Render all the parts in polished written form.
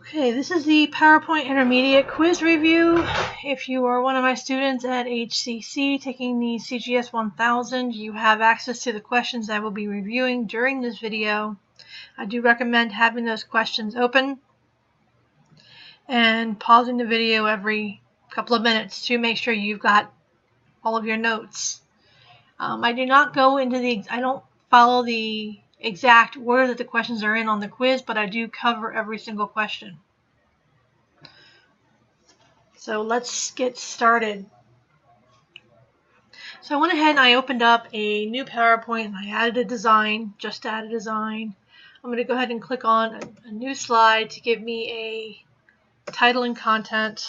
Okay, this is the PowerPoint Intermediate quiz review. If you are one of my students at HCC taking the CGS 1000, you have access to the questions I will be reviewing during this video. I do recommend having those questions open and pausing the video every couple of minutes to make sure you've got all of your notes. I don't follow the exact order that the questions are in on the quiz, but I do cover every single question. So let's get started. So I went ahead and I opened up a new PowerPoint and I added a design, just added a design. I'm going to go ahead and click on a new slide to give me a title and content.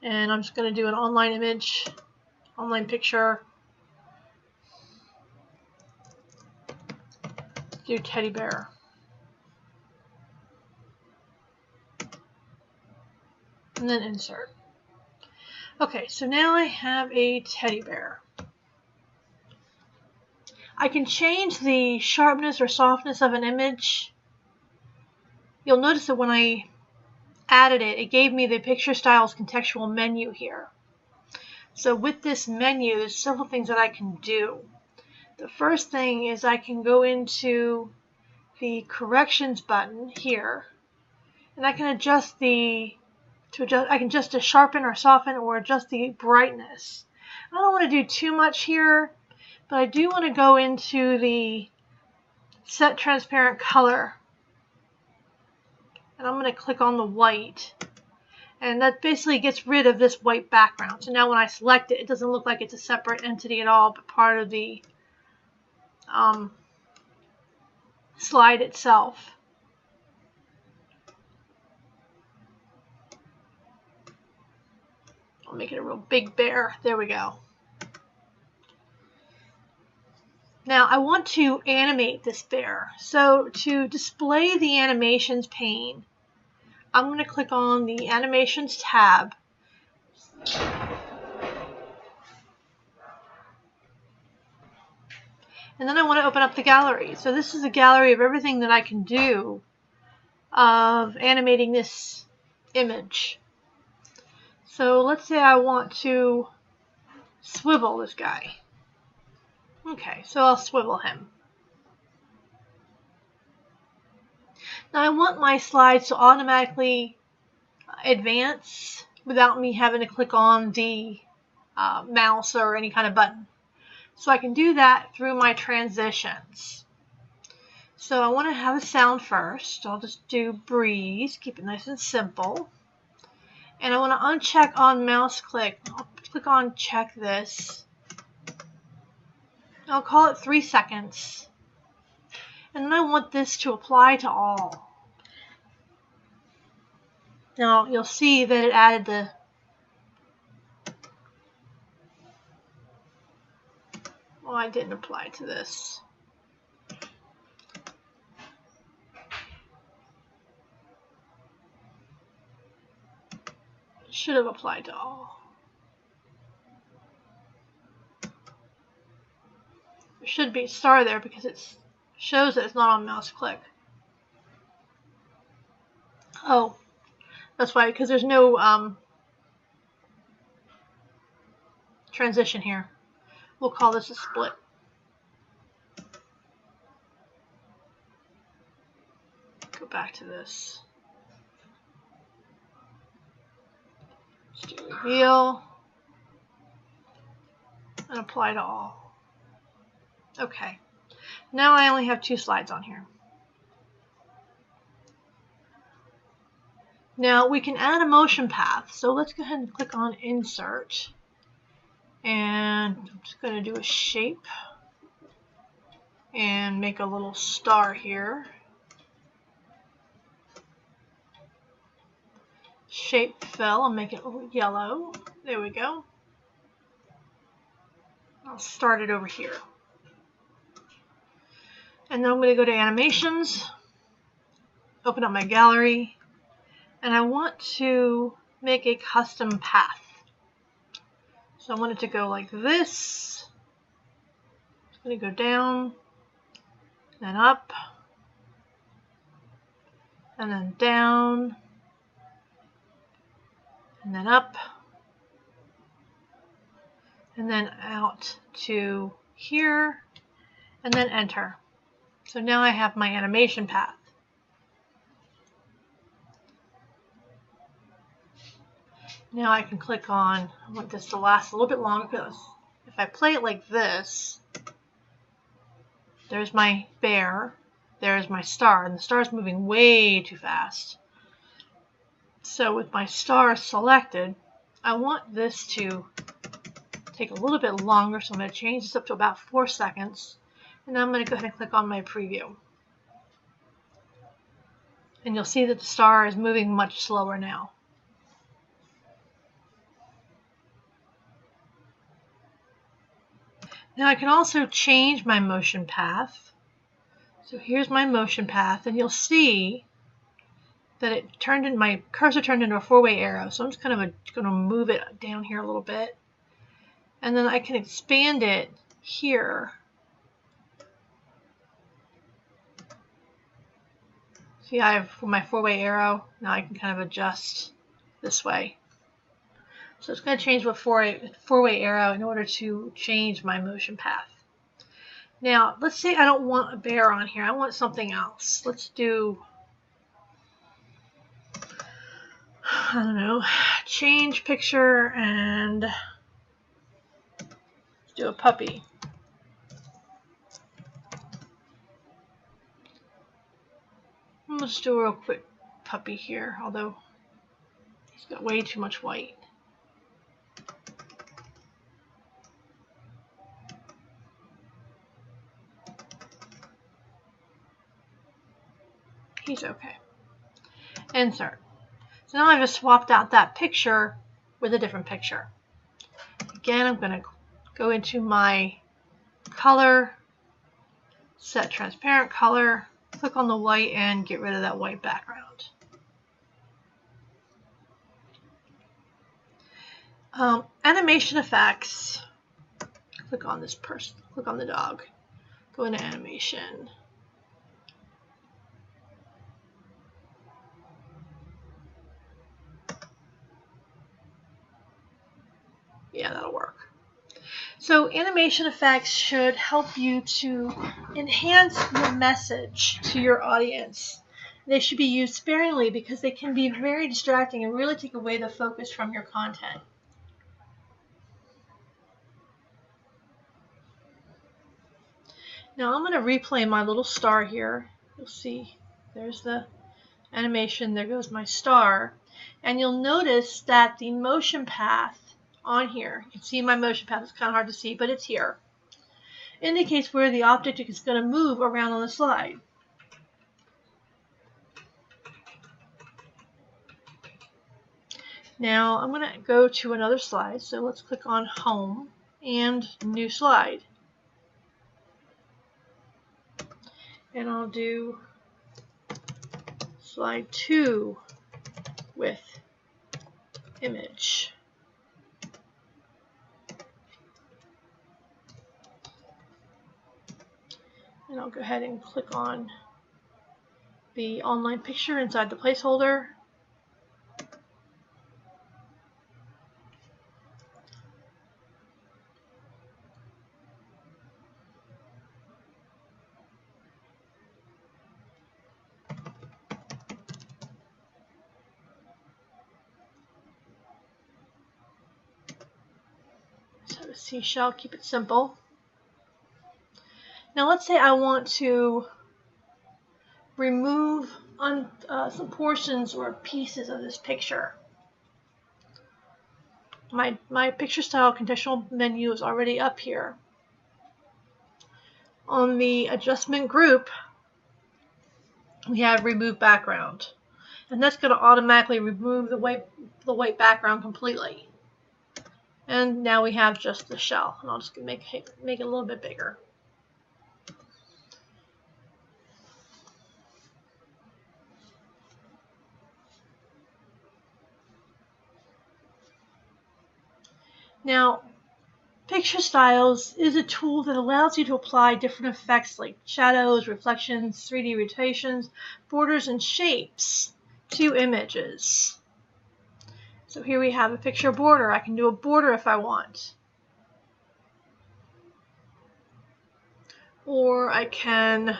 And I'm just going to do an online image, online picture. Do teddy bear. And then insert. Okay, so now I have a teddy bear. I can change the sharpness or softness of an image. You'll notice that when I added it, it gave me the Picture Styles contextual menu here. So with this menu, there's several things that I can do. The first thing is I can go into the corrections button here, and I can adjust I can adjust to sharpen or soften or adjust the brightness. I don't want to do too much here, but I do want to go into the set transparent color, and I'm going to click on the white. And that basically gets rid of this white background. So now when I select it, it doesn't look like it's a separate entity at all, but part of the slide itself. I'll make it a real big bear. There we go. Now I want to animate this bear. So to display the animations pane, I'm going to click on the Animations tab. And then I want to open up the gallery. So this is a gallery of everything that I can do of animating this image. So let's say I want to swivel this guy. Okay, so I'll swivel him. Now I want my slides to automatically advance without me having to click on the mouse or any kind of button. So I can do that through my transitions. So I want to have a sound first. I'll just do breeze, keep it nice and simple. And I want to uncheck on mouse click. I'll click on check this. I'll call it 3 seconds. And then I want this to apply to all. Now you'll see that it added the well, I didn't apply to this. It should have applied to all. There should be a star there because it shows that it's not on mouse click. Oh, that's why, because there's no transition here. We'll call this a split. Go back to this. Let's do reveal and apply to all. Okay. Now I only have 2 slides on here. Now we can add a motion path. So let's go ahead and click on Insert. And I'm just going to do a shape and make a little star here. Shape fill and make it a little yellow. There we go. I'll start it over here. And then I'm going to go to Animations, open up my gallery, and I want to make a custom path. So I want it to go like this, going to go down, then up, and then down, and then up, and then out to here, and then enter. So now I have my animation path. Now I can click on, I want this to last a little bit longer because if I play it like this, there's my bear, there's my star, and the star is moving way too fast. So with my star selected, I want this to take a little bit longer, so I'm going to change this up to about 4 seconds, and then I'm going to go ahead and click on my preview. And you'll see that the star is moving much slower now. Now I can also change my motion path. So here's my motion path, and you'll see that it turned in, my cursor turned into a 4-way arrow. So I'm just kind of going to move it down here a little bit. And then I can expand it here. See, I have my 4-way arrow. Now I can kind of adjust this way. So it's going to change with 4-way arrow in order to change my motion path. Now, let's say I don't want a bear on here. I want something else. Let's do, I don't know, change picture and let's do a puppy. Let's do a real quick puppy here, although he's got way too much white. He's okay. Insert. So now I've just swapped out that picture with a different picture. Again, I'm going to go into my color, set transparent color, click on the white and get rid of that white background. Animation effects. Click on this person, click on the dog, go into animation. Yeah, that'll work. So animation effects should help you to enhance your message to your audience. They should be used sparingly because they can be very distracting and really take away the focus from your content. Now I'm going to replay my little star here. You'll see there's the animation, there goes my star. And you'll notice that the motion path on here, you can see my motion path, it's kind of hard to see, but it's here, indicates where the object is going to move around on the slide. Now I'm going to go to another slide, so let's click on Home and New Slide. And I'll do slide 2 with image. And I'll go ahead and click on the online picture inside the placeholder. So the seashell, keep it simple. Now let's say I want to remove some portions or pieces of this picture. My picture style contextual menu is already up here. On the adjustment group, we have remove background, and that's going to automatically remove the white background completely. And now we have just the shell, and I'll just make it a little bit bigger. Now, Picture Styles is a tool that allows you to apply different effects like shadows, reflections, 3D rotations, borders, and shapes to images. So here we have a picture border. I can do a border if I want. Or I can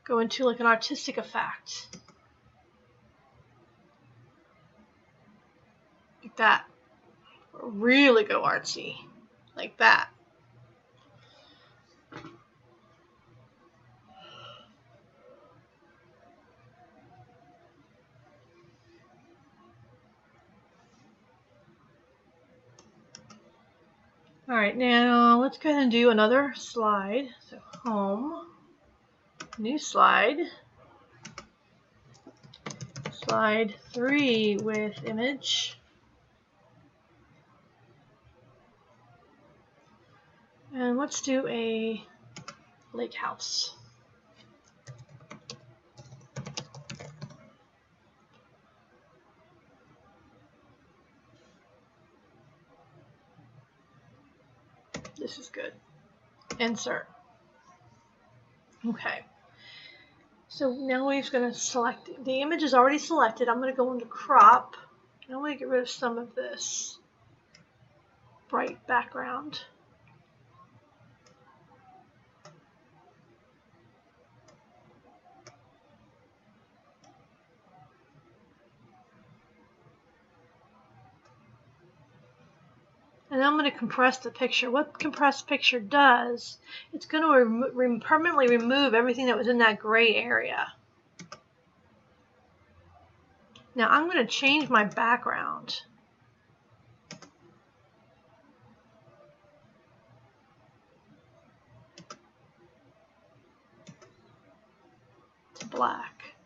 go into like an artistic effect. Like that. Or really go artsy. Like that. Alright, now let's go ahead and do another slide. So home, new slide, slide 3 with image, and let's do a lake house. This is good. Insert. Okay. So now we're going to select, the image is already selected. I'm going to go into crop. I want to get rid of some of this bright background. And I'm going to compress the picture. What compressed picture does, it's going to permanently remove everything that was in that gray area. Now I'm going to change my background. To black.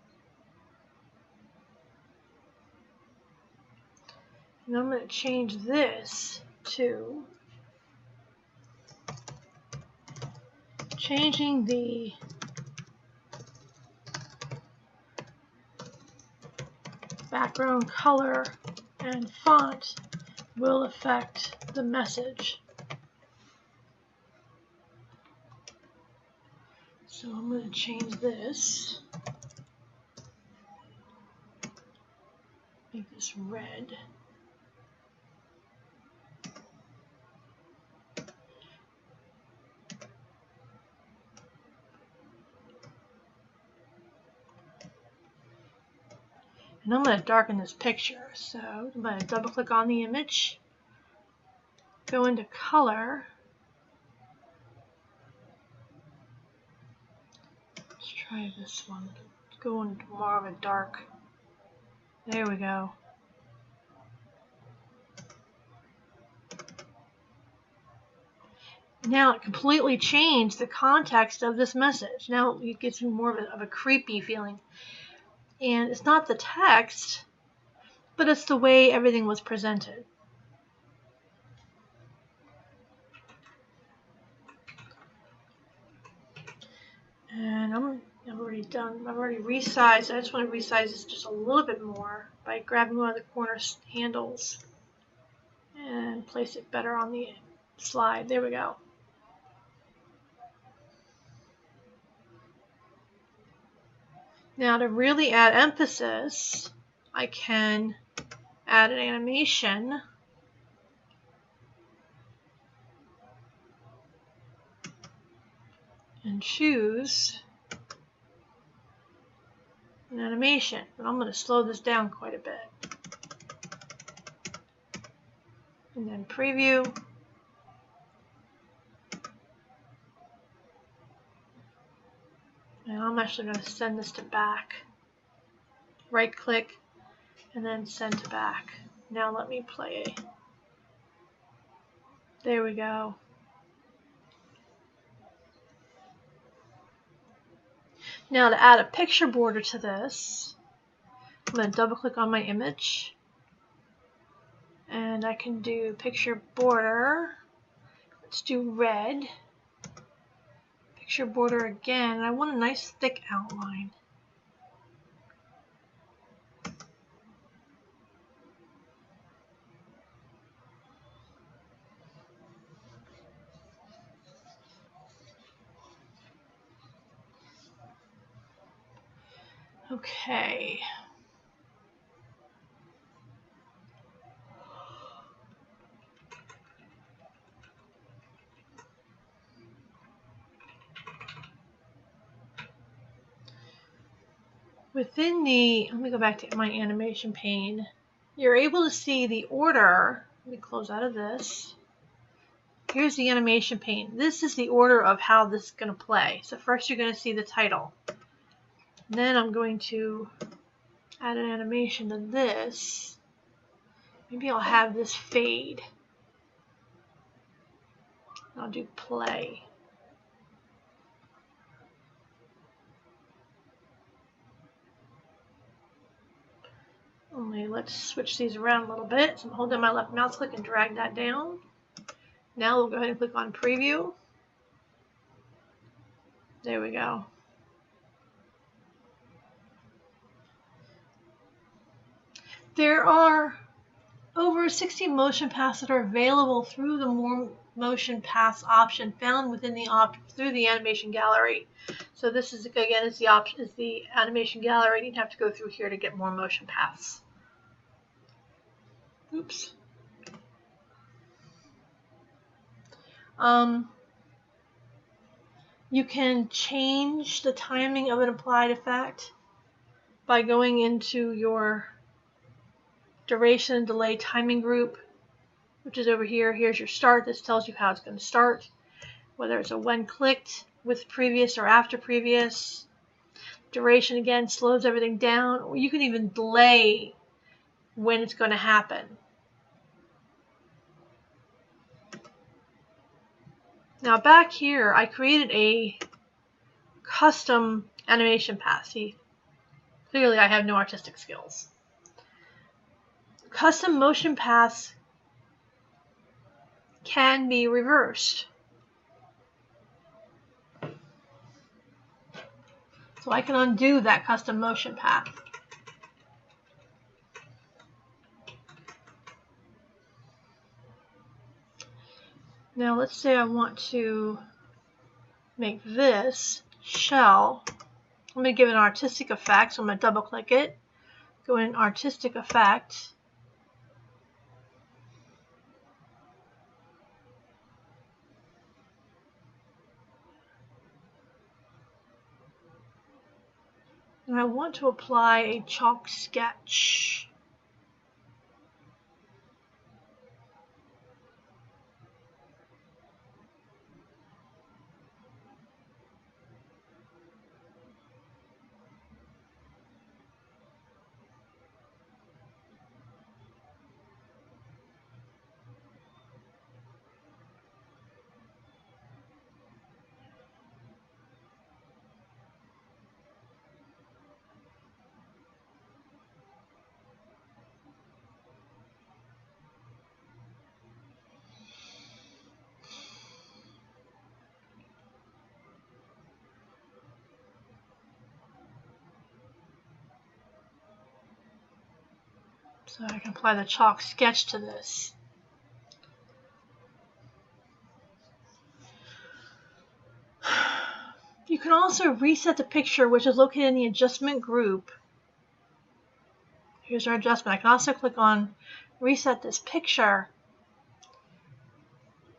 And I'm going to change this to changing the background color and font will affect the message. So I'm going to change this, make this red. And I'm going to darken this picture. So I'm going to double click on the image, go into color. Let's try this one. Go into more of a dark. There we go. Now it completely changed the context of this message. Now it gives me more of a creepy feeling. And it's not the text, but it's the way everything was presented. And I've already done, I've already resized. I just want to resize this just a little bit more by grabbing one of the corner handles and place it better on the slide. There we go. Now to really add emphasis, I can add an animation. And choose an animation. But I'm going to slow this down quite a bit. And then preview. And I'm actually going to send this to back. Right click and then send to back. Now let me play. There we go. Now to add a picture border to this, I'm going to double click on my image. And I can do picture border. Let's do red. Picture border again. I want a nice thick outline. Okay. Within the, let me go back to my animation pane. You're able to see the order. Let me close out of this. Here's the animation pane. This is the order of how this is going to play. So first you're going to see the title. Then I'm going to add an animation to this. Maybe I'll have this fade. I'll do play. Only let's switch these around a little bit. So I'm holding my left mouse click and drag that down. Now we'll go ahead and click on preview. There we go. There are over 60 motion paths that are available through the More Motion Paths option found within the through the animation gallery. So this is, again, is the option, is the animation gallery, and you'd have to go through here to get more motion paths. Oops. You can change the timing of an applied effect by going into your duration and delay timing group, which is over here. Here's your start. This tells you how it's going to start, whether it's a when clicked, with previous or after previous. Duration, again, slows everything down, or you can even delay when it's going to happen. Now back here, I created a custom animation path. See, clearly I have no artistic skills. Custom motion paths can be reversed. So I can undo that custom motion path. Now let's say I want to make this shell. I'm going to give it an artistic effect, so I'm going to double click it, go in artistic effect. And I want to apply a chalk sketch. So I can apply the chalk sketch to this. You can also reset the picture, which is located in the adjustment group. Here's our adjustment. I can also click on reset this picture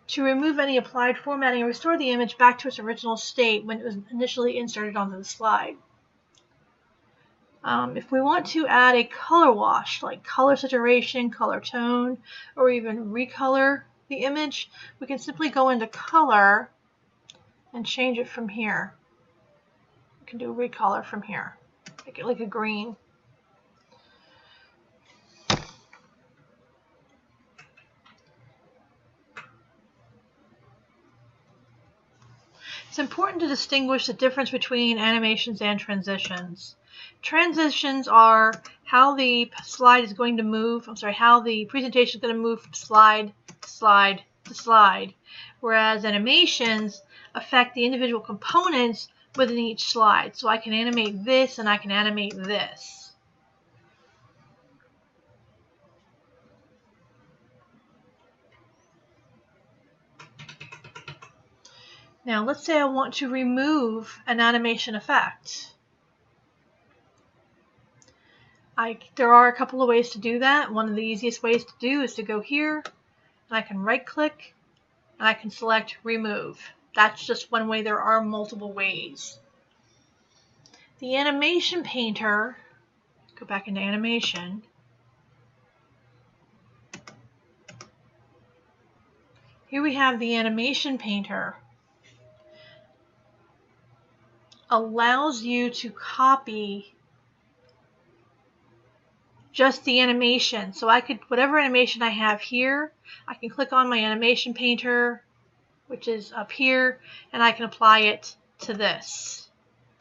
to remove any applied formatting and restore the image back to its original state when it was initially inserted onto the slide. If we want to add a color wash, like color saturation, color tone, or even recolor the image, we can simply go into color and change it from here. We can do recolor from here, make it like a green. It's important to distinguish the difference between animations and transitions. Transitions are how the slide is going to move, how the presentation is going to move from slide to slide to slide, whereas animations affect the individual components within each slide. So I can animate this and I can animate this. Now let's say I want to remove an animation effect. There are a couple of ways to do that. One of the easiest ways to do is to go here, and I can right click, and I can select remove. That's just one way. There are multiple ways. The animation painter, go back into animation. Here we have the animation painter. Allows you to copy just the animation. So I could, whatever animation I have here, I can click on my animation painter, which is up here, and I can apply it to this.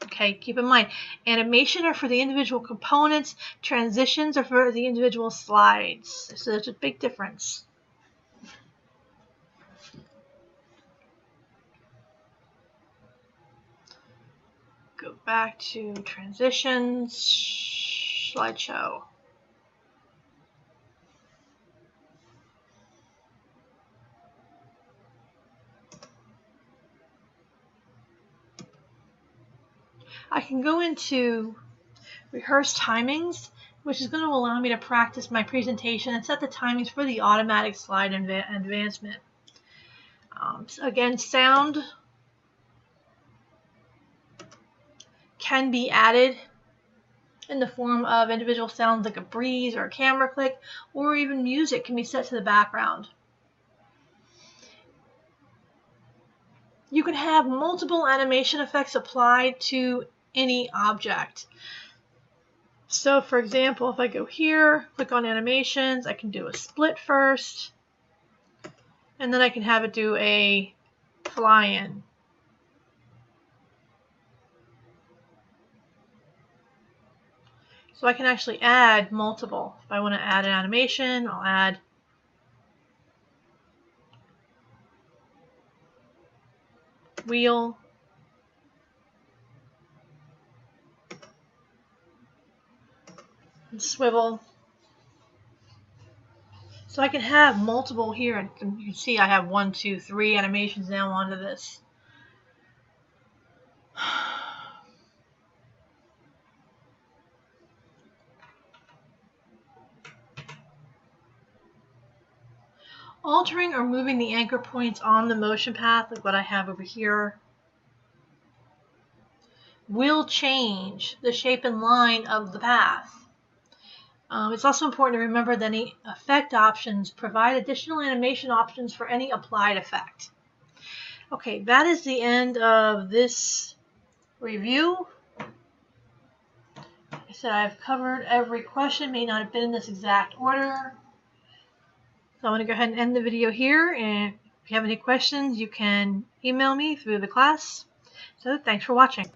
Okay, keep in mind, animation are for the individual components, transitions are for the individual slides. So there's a big difference. Go back to transitions, slideshow. I can go into rehearse timings, which is going to allow me to practice my presentation and set the timings for the automatic slide advancement. So again, sound can be added in the form of individual sounds like a breeze or a camera click, or even music can be set to the background. You can have multiple animation effects applied to any object. So for example, if I go here, click on animations, I can do a split first, and then I can have it do a fly-in. So I can actually add multiple. If I want to add an animation, I'll add wheel, and swivel. So I can have multiple here, and you can see I have 1, 2, 3 animations now onto this. Altering or moving the anchor points on the motion path, like what I have over here, will change the shape and line of the path. It's also important to remember that any effect options provide additional animation options for any applied effect. Okay, that is the end of this review. Like I said, I've covered every question, may not have been in this exact order. So I'm going to go ahead and end the video here, and if you have any questions, you can email me through the class. So thanks for watching.